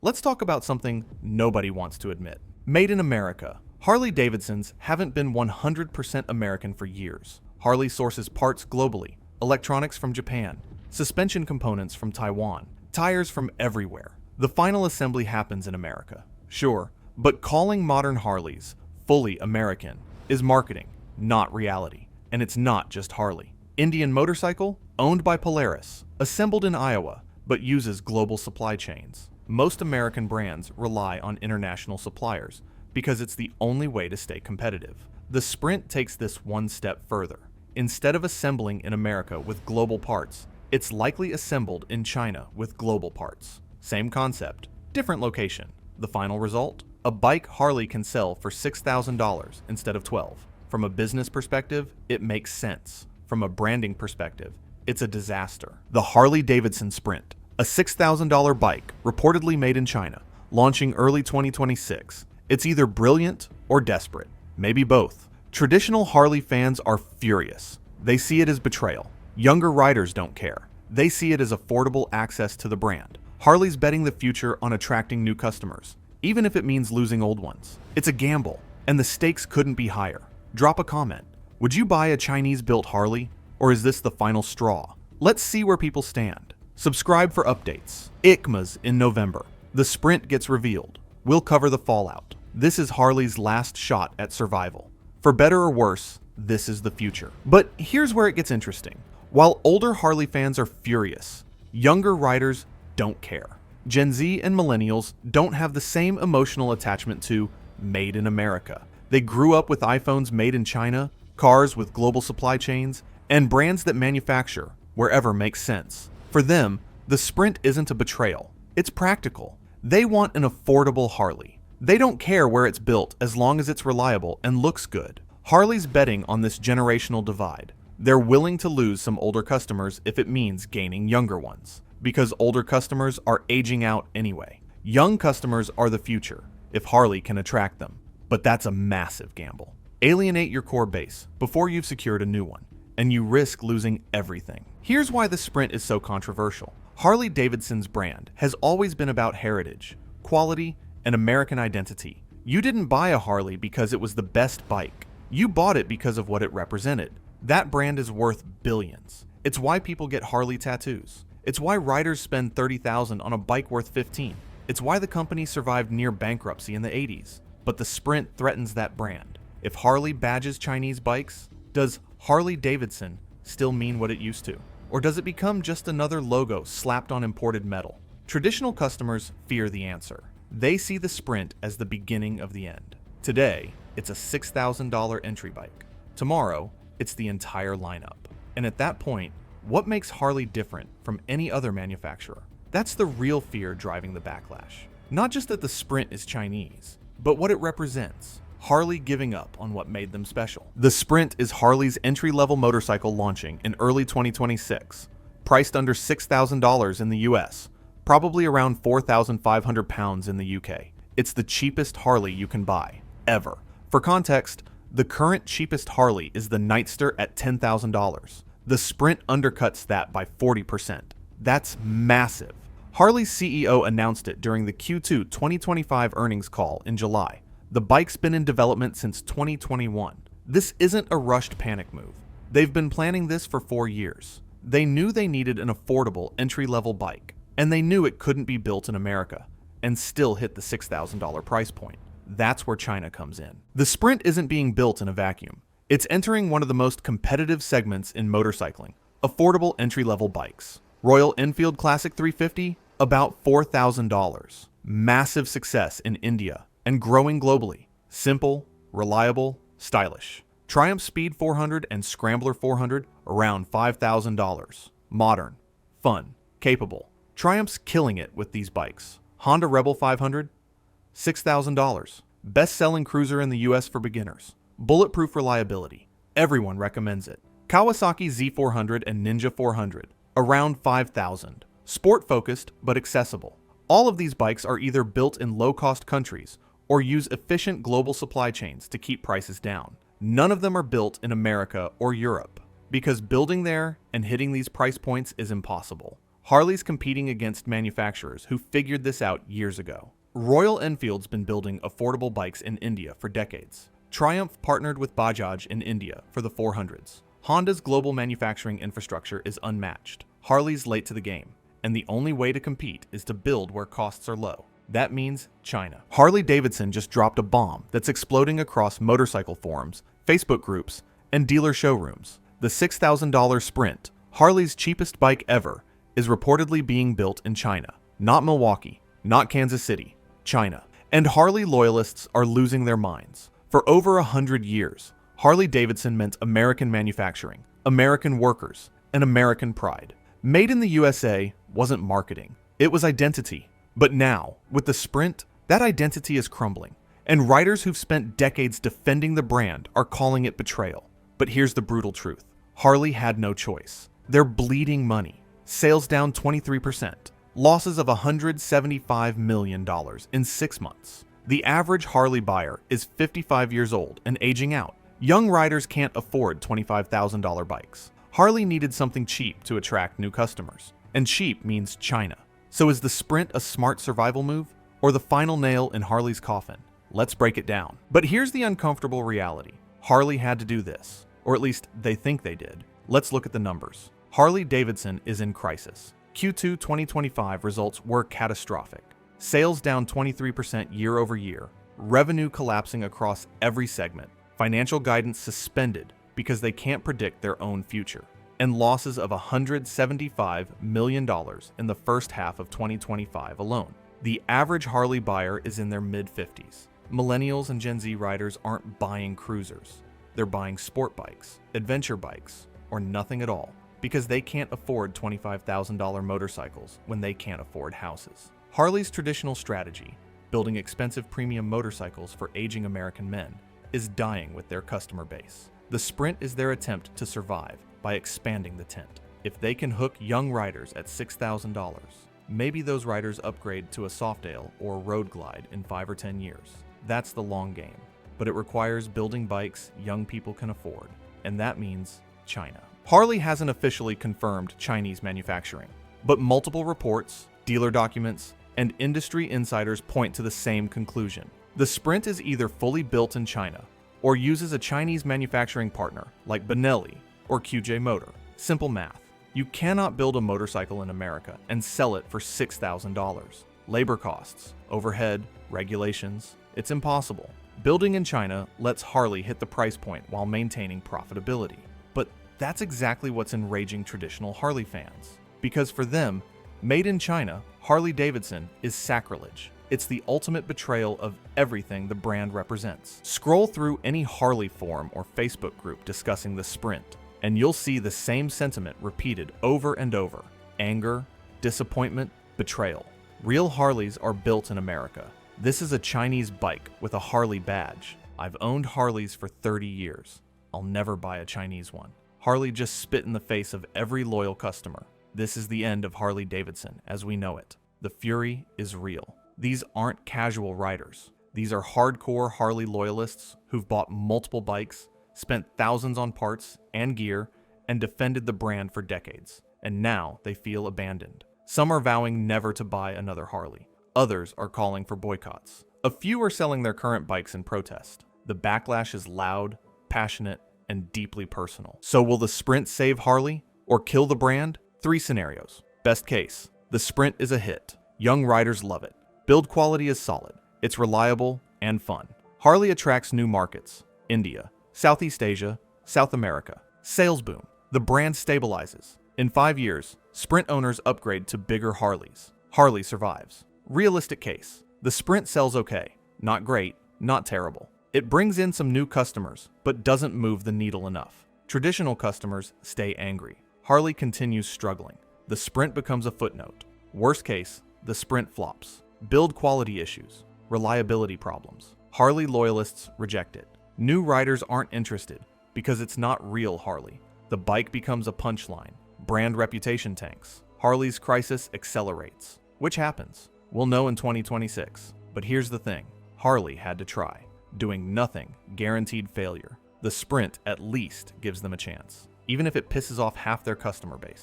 let's talk about something nobody wants to admit. Made in America. Harley-Davidsons haven't been 100% American for years. Harley sources parts globally, electronics from Japan, suspension components from Taiwan, tires from everywhere. The final assembly happens in America. Sure, but calling modern Harleys fully American is marketing, not reality. And it's not just Harley. Indian Motorcycle, owned by Polaris, assembled in Iowa, but uses global supply chains. Most American brands rely on international suppliers because it's the only way to stay competitive. The Sprint takes this one step further. Instead of assembling in America with global parts, it's likely assembled in China with global parts. Same concept, different location. The final result? A bike Harley can sell for $6,000 instead of $12,000. From a business perspective, it makes sense. From a branding perspective, it's a disaster. The Harley-Davidson Sprint, a $6,000 bike reportedly made in China, launching early 2026. It's either brilliant or desperate, maybe both. Traditional Harley fans are furious. They see it as betrayal. Younger riders don't care. They see it as affordable access to the brand. Harley's betting the future on attracting new customers, even if it means losing old ones. It's a gamble, and the stakes couldn't be higher. Drop a comment. Would you buy a Chinese-built Harley, or is this the final straw? Let's see where people stand. Subscribe for updates. ICMA's in November. The Sprint gets revealed. We'll cover the fallout. This is Harley's last shot at survival. For better or worse, this is the future. But here's where it gets interesting. While older Harley fans are furious, younger riders don't care. Gen Z and millennials don't have the same emotional attachment to made in America. They grew up with iPhones made in China, cars with global supply chains, and brands that manufacture wherever makes sense. For them, the Sprint isn't a betrayal. It's practical. They want an affordable Harley. They don't care where it's built as long as it's reliable and looks good. Harley's betting on this generational divide. They're willing to lose some older customers if it means gaining younger ones, because older customers are aging out anyway. Young customers are the future, if Harley can attract them. But that's a massive gamble. Alienate your core base before you've secured a new one, and you risk losing everything. Here's why the Sprint is so controversial. Harley-Davidson's brand has always been about heritage, quality, and American identity. You didn't buy a Harley because it was the best bike. You bought it because of what it represented. That brand is worth billions. It's why people get Harley tattoos. It's why riders spend $30,000 on a bike worth $15,000. It's why the company survived near bankruptcy in the 80s. But the Sprint threatens that brand. If Harley badges Chinese bikes, does Harley-Davidson still mean what it used to? Or does it become just another logo slapped on imported metal? Traditional customers fear the answer. They see the Sprint as the beginning of the end. Today, it's a $6,000 entry bike. Tomorrow, it's the entire lineup. And at that point, what makes Harley different from any other manufacturer? That's the real fear driving the backlash. Not just that the Sprint is Chinese, but what it represents. Harley giving up on what made them special. The Sprint is Harley's entry-level motorcycle launching in early 2026, priced under $6,000 in the US, probably around 4,500 pounds in the UK. It's the cheapest Harley you can buy, ever. For context, the current cheapest Harley is the Nightster at $10,000. The Sprint undercuts that by 40%. That's massive. Harley's CEO announced it during the Q2 2025 earnings call in July. The bike's been in development since 2021. This isn't a rushed panic move. They've been planning this for 4 years. They knew they needed an affordable entry-level bike, and they knew it couldn't be built in America and still hit the $6,000 price point. That's where China comes in. The Sprint isn't being built in a vacuum. It's entering one of the most competitive segments in motorcycling, affordable entry-level bikes. Royal Enfield Classic 350, about $4,000. Massive success in India and growing globally. Simple, reliable, stylish. Triumph Speed 400 and Scrambler 400, around $5,000. Modern, fun, capable. Triumph's killing it with these bikes. Honda Rebel 500, $6,000. Best-selling cruiser in the US for beginners. Bulletproof reliability. Everyone recommends it. Kawasaki Z400 and Ninja 400, around $5,000. Sport-focused but accessible. All of these bikes are either built in low-cost countries or use efficient global supply chains to keep prices down. None of them are built in America or Europe, because building there and hitting these price points is impossible. Harley's competing against manufacturers who figured this out years ago. Royal Enfield's been building affordable bikes in India for decades. Triumph partnered with Bajaj in India for the 400s. Honda's global manufacturing infrastructure is unmatched. Harley's late to the game, and the only way to compete is to build where costs are low. That means China. Harley-Davidson just dropped a bomb that's exploding across motorcycle forums, Facebook groups, and dealer showrooms. The $6,000 Sprint, Harley's cheapest bike ever, is reportedly being built in China. Not Milwaukee, not Kansas City, China. And Harley loyalists are losing their minds. For over 100 years, Harley-Davidson meant American manufacturing, American workers, and American pride. Made in the USA wasn't marketing, it was identity. But now, with the Sprint, that identity is crumbling, and riders who've spent decades defending the brand are calling it betrayal. But here's the brutal truth. Harley had no choice. They're bleeding money. Sales down 23%. Losses of $175 million in 6 months. The average Harley buyer is 55 years old and aging out. Young riders can't afford $25,000 bikes. Harley needed something cheap to attract new customers. And cheap means China. So is the Sprint a smart survival move, or the final nail in Harley's coffin? Let's break it down. But here's the uncomfortable reality. Harley had to do this, or at least they think they did. Let's look at the numbers. Harley-Davidson is in crisis. Q2 2025 results were catastrophic. Sales down 23% year over year, revenue collapsing across every segment, financial guidance suspended because they can't predict their own future, and losses of $175 million in the first half of 2025 alone. The average Harley buyer is in their mid-50s. Millennials and Gen Z riders aren't buying cruisers. They're buying sport bikes, adventure bikes, or nothing at all, because they can't afford $25,000 motorcycles when they can't afford houses. Harley's traditional strategy, building expensive premium motorcycles for aging American men, is dying with their customer base. The Sprint is their attempt to survive by expanding the tent. If they can hook young riders at $6,000, maybe those riders upgrade to a Softail or Road Glide in 5 or 10 years. That's the long game, but it requires building bikes young people can afford, and that means China. Harley hasn't officially confirmed Chinese manufacturing, but multiple reports, dealer documents, and industry insiders point to the same conclusion. The Sprint is either fully built in China or uses a Chinese manufacturing partner like Benelli or QJ Motor. Simple math. You cannot build a motorcycle in America and sell it for $6,000. Labor costs, overhead, regulations, it's impossible. Building in China lets Harley hit the price point while maintaining profitability. But that's exactly what's enraging traditional Harley fans. Because for them, made in China, Harley-Davidson is sacrilege. It's the ultimate betrayal of everything the brand represents. Scroll through any Harley forum or Facebook group discussing the Sprint, and you'll see the same sentiment repeated over and over. Anger, disappointment, betrayal. Real Harleys are built in America. This is a Chinese bike with a Harley badge. I've owned Harleys for 30 years. I'll never buy a Chinese one. Harley just spit in the face of every loyal customer. This is the end of Harley-Davidson as we know it. The fury is real. These aren't casual riders. These are hardcore Harley loyalists who've bought multiple bikes, spent thousands on parts and gear, and defended the brand for decades. And now they feel abandoned. Some are vowing never to buy another Harley. Others are calling for boycotts. A few are selling their current bikes in protest. The backlash is loud, passionate, and deeply personal. So will the Sprint save Harley or kill the brand? 3 scenarios. Best case, the Sprint is a hit. Young riders love it. Build quality is solid. It's reliable and fun. Harley attracts new markets. India, Southeast Asia, South America. Sales boom. The brand stabilizes. In 5 years, Sprint owners upgrade to bigger Harleys. Harley survives. Realistic case. The Sprint sells okay. Not great, not terrible. It brings in some new customers, but doesn't move the needle enough. Traditional customers stay angry. Harley continues struggling. The Sprint becomes a footnote. Worst case, the Sprint flops. Build quality issues. Reliability problems. Harley loyalists reject it. New riders aren't interested because it's not real Harley. The bike becomes a punchline. Brand reputation tanks. Harley's crisis accelerates. Which happens? We'll know in 2026. But here's the thing. Harley had to try. Doing nothing guaranteed failure. The Sprint at least gives them a chance, even if it pisses off half their customer base.